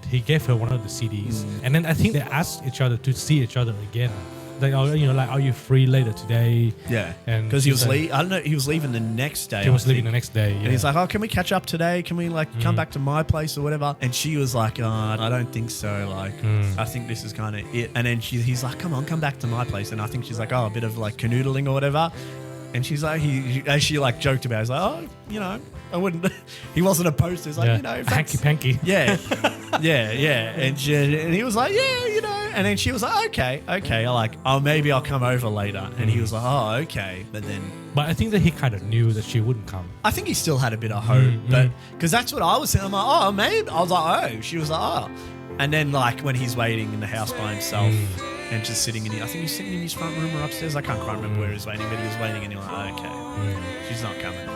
he gave her one of the CDs, and then I think they asked each other to see each other again. Like, like, are you free later today? Yeah, and because he was I don't know, he was leaving the next day. He was leaving the next day, yeah. And he's like, "Oh, can we catch up today? Can we like come back to my place or whatever?" And she was like, "Oh, I don't think so. Like, I think this is kind of it." And then he's like, "Come on, come back to my place." And I think she's like, "Oh, a bit of like canoodling or whatever." And she's like, as she like joked about it, he's like, "Oh, I wouldn't." He wasn't opposed to. He's like, hanky panky. Yeah, yeah. And he was like, "Yeah, And then she was like, okay. Like, oh, maybe I'll come over later. And he was like, oh, okay. But I think that he kind of knew that she wouldn't come. I think he still had a bit of hope, but because that's what I was saying. I'm like, oh, maybe. I was like, oh. She was like, oh. And then like when he's waiting in the house by himself and just sitting I think he's sitting in his front room or upstairs. I can't quite remember where he was waiting, but he was waiting and you're like, okay, she's not coming.